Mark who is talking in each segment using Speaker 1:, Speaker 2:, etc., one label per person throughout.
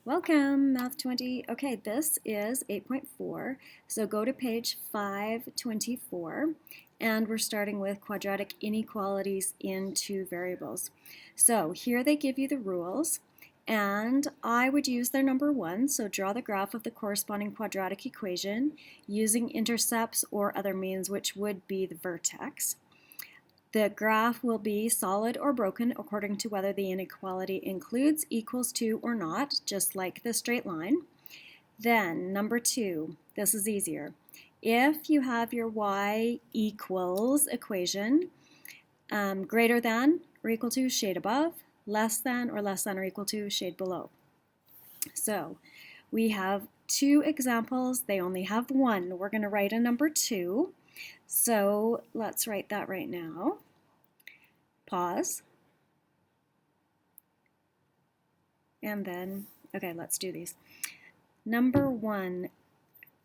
Speaker 1: Welcome, Math 20. Okay, this is 8.4, so go to page 524, and we're starting with quadratic inequalities in two variables. So here they give you the rules, and I would use their number 1, so draw the graph of the corresponding quadratic equation using intercepts or other means, which would be the vertex. The graph will be solid or broken according to whether the inequality includes, equals to, or not, just like the straight line. Then, number 2, this is easier. If you have your y equals equation, greater than or equal to, shade above, less than or equal to, shade below. So, we have two examples. They only have one. We're going to write a number 2. So let's write that right now. Pause. And then, okay, let's do these. Number 1.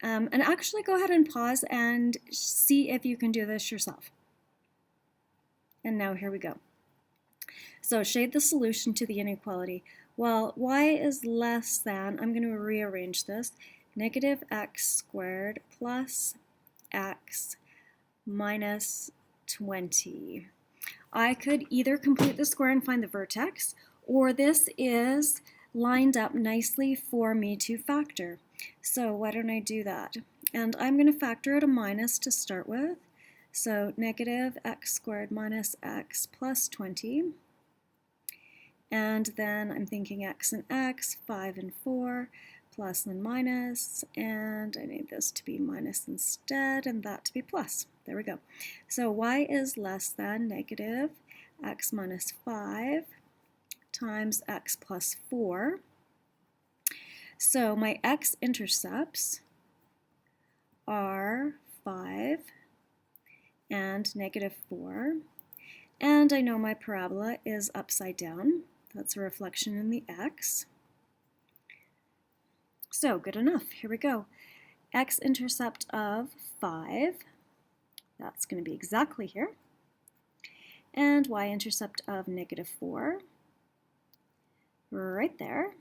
Speaker 1: And actually go ahead and pause and see if you can do this yourself. And now here we go. So shade the solution to the inequality. Well, y is less than, I'm going to rearrange this, negative x squared plus x minus 20. I could either complete the square and find the vertex, or this is lined up nicely for me to factor. So why don't I do that? And I'm going to factor out a minus to start with. So negative x squared minus x plus 20. And then I'm thinking x and x, 5 and 4, plus and minus, and I need this to be minus instead, and that to be plus. There we go. So y is less than negative x minus 5 times x plus 4. So my x-intercepts are 5 and negative 4. And I know my parabola is upside down. That's a reflection in the x. So good enough. Here we go. X-intercept of 5. That's going to be exactly here. And y-intercept of negative 4. Right there.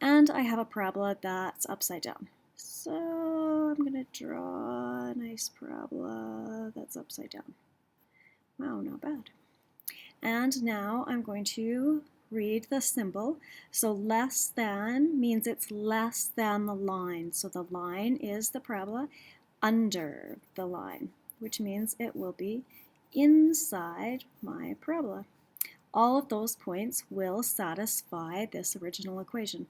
Speaker 1: And I have a parabola that's upside down. So I'm going to draw a nice parabola that's upside down. Wow, not bad. And now I'm going to read the symbol. So less than means it's less than the line. So the line is the parabola under the line, which means it will be inside my parabola. All of those points will satisfy this original equation.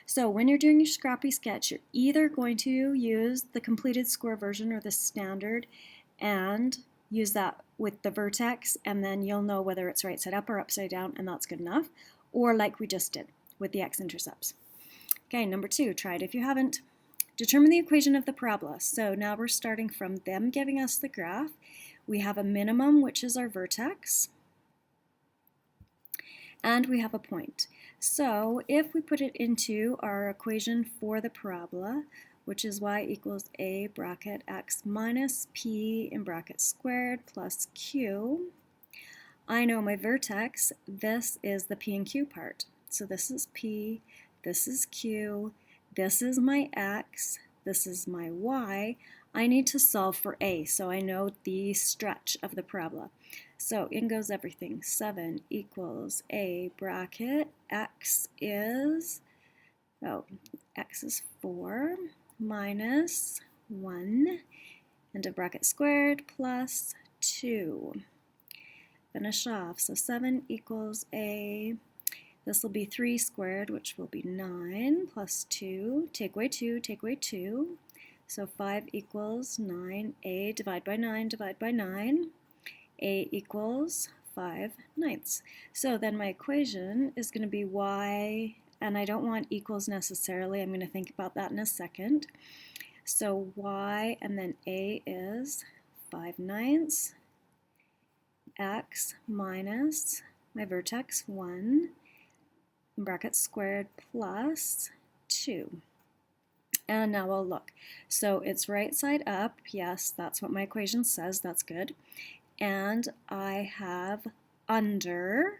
Speaker 1: So when you're doing your scrappy sketch, you're either going to use the completed square version or the standard and use that with the vertex, and then you'll know whether it's right side up or upside down, and that's good enough. Or like we just did with the x-intercepts. Okay, number 2, try it if you haven't. Determine the equation of the parabola. So now we're starting from them giving us the graph. We have a minimum, which is our vertex, and we have a point. So if we put it into our equation for the parabola, which is y equals a bracket x minus p in bracket squared plus q, I know my vertex, this is the p and q part. So this is p, this is q, this is my x, this is my y. I need to solve for a, so I know the stretch of the parabola. So in goes everything. 7 equals a bracket, x is 4 minus 1, and a bracket squared plus 2. Finish off. So 7 equals a, this will be 3 squared, which will be 9, plus 2. Take away 2, take away 2. So 5 equals 9. A, divide by 9, divide by 9. A equals 5/9. So then my equation is going to be y, and I don't want equals necessarily. I'm going to think about that in a second. So y, and then a is 5/9 x minus my vertex 1 in brackets squared plus 2. And now I'll look. So it's right side up. Yes, that's what my equation says. That's good. And I have under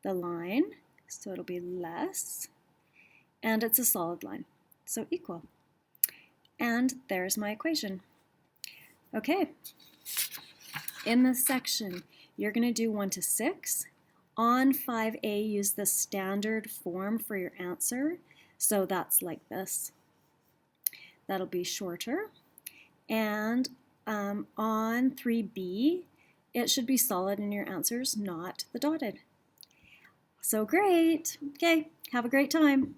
Speaker 1: the line, so it'll be less. and it's a solid line, so equal. And there's my equation. Okay, in this section, you're going to do 1 to 6. On 5A, use the standard form for your answer. So that's like this. That'll be shorter. And on 3B, it should be solid in your answers, not the dotted. So great. Okay, have a great time.